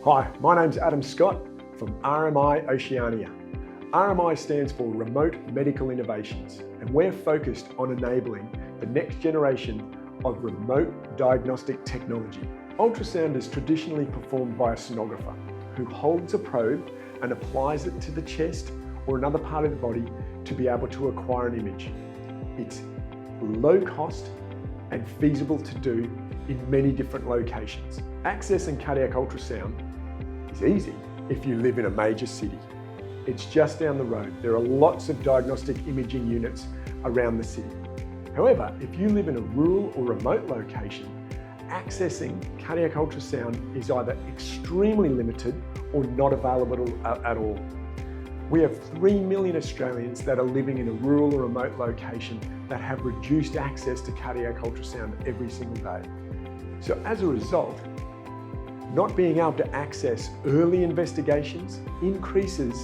Hi, my name's Adam Scott from RMI Oceania. RMI stands for Remote Medical Innovations, and we're focused on enabling the next generation of remote diagnostic technology. Ultrasound is traditionally performed by a sonographer who holds a probe and applies it to the chest or another part of the body to be able to acquire an image. It's low cost and feasible to do in many different locations. Accessing cardiac ultrasound is easy if you live in a major city. It's just down the road. There are lots of diagnostic imaging units around the city. However, if you live in a rural or remote location, accessing cardiac ultrasound is either extremely limited or not available at all. We have 3 million Australians that are living in a rural or remote location that have reduced access to cardiac ultrasound every single day. So as a result, not being able to access early investigations increases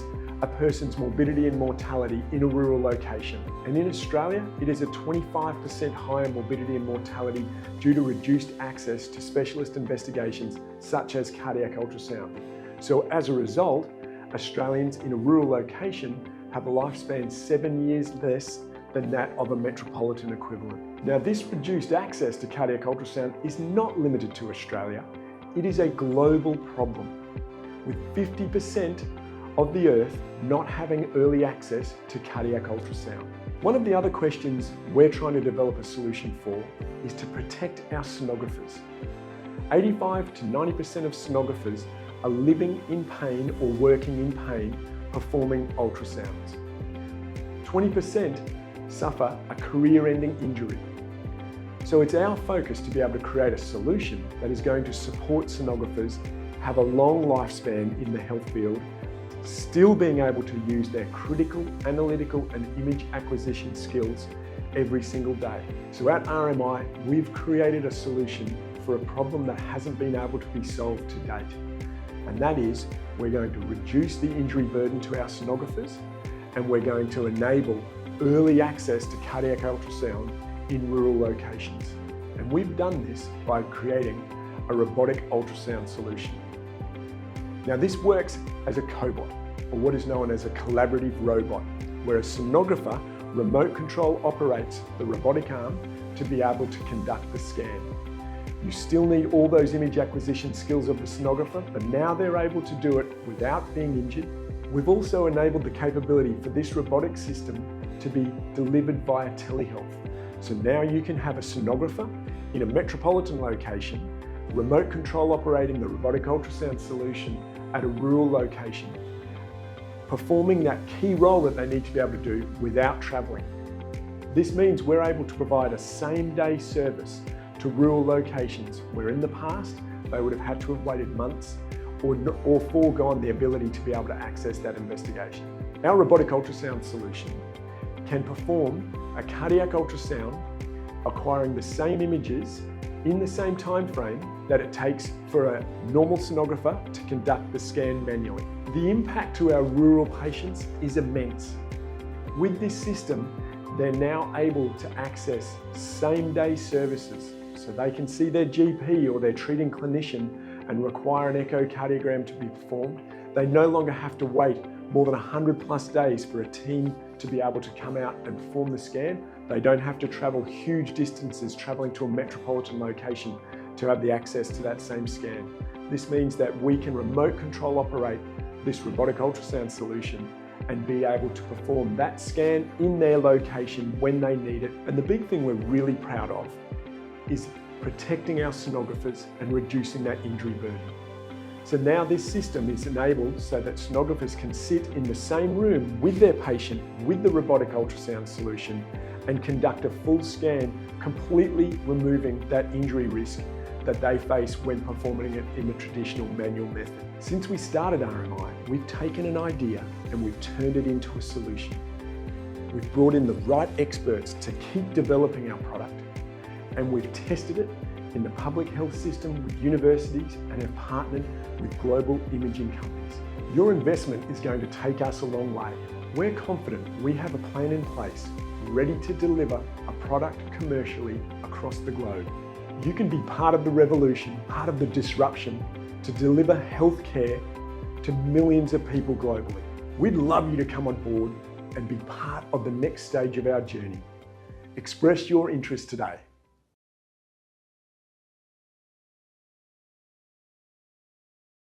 a person's morbidity and mortality in a rural location. And in Australia, it is a 25% higher morbidity and mortality due to reduced access to specialist investigations such as cardiac ultrasound. So as a result, Australians in a rural location have a lifespan 7 years less than that of a metropolitan equivalent. Now, this reduced access to cardiac ultrasound is not limited to Australia. It is a global problem, with 50% of the Earth not having early access to cardiac ultrasound. One of the other questions we're trying to develop a solution for is to protect our sonographers. 85 to 90% of sonographers are living in pain or working in pain performing ultrasounds. 20% suffer a career-ending injury. So it's our focus to be able to create a solution that is going to support sonographers have a long lifespan in the health field, still being able to use their critical analytical and image acquisition skills every single day. So at RMI, we've created a solution for a problem that hasn't been able to be solved to date. And that is, we're going to reduce the injury burden to our sonographers, and we're going to enable early access to cardiac ultrasound in rural locations. And we've done this by creating a robotic ultrasound solution. Now, this works as a cobot, or what is known as a collaborative robot, where a sonographer remote control operates the robotic arm to be able to conduct the scan. You still need all those image acquisition skills of the sonographer, but now they're able to do it without being injured. We've also enabled the capability for this robotic system to be delivered via telehealth. So now you can have a sonographer in a metropolitan location, remote control operating the robotic ultrasound solution at a rural location, performing that key role that they need to be able to do without traveling. This means we're able to provide a same-day service to rural locations where in the past they would have had to have waited months or foregone the ability to be able to access that investigation. Our robotic ultrasound solution can perform a cardiac ultrasound, acquiring the same images in the same time frame that it takes for a normal sonographer to conduct the scan manually. The impact to our rural patients is immense. With this system, they're now able to access same-day services, so they can see their GP or their treating clinician and require an echocardiogram to be performed. They no longer have to wait more than 100+ days for a team to be able to come out and perform the scan. They don't have to travel huge distances, traveling to a metropolitan location to have the access to that same scan. This means that we can remote control operate this robotic ultrasound solution and be able to perform that scan in their location when they need it. And the big thing we're really proud of is protecting our sonographers and reducing that injury burden. So now this system is enabled so that sonographers can sit in the same room with their patient with the robotic ultrasound solution and conduct a full scan, completely removing that injury risk that they face when performing it in the traditional manual method. Since we started RMI, we've taken an idea and we've turned it into a solution. We've brought in the right experts to keep developing our product, and we've tested it in the public health system with universities and have partnered with global imaging companies. Your investment is going to take us a long way. We're confident we have a plan in place, ready to deliver a product commercially across the globe. You can be part of the revolution, part of the disruption, to deliver healthcare to millions of people globally. We'd love you to come on board and be part of the next stage of our journey. Express your interest today.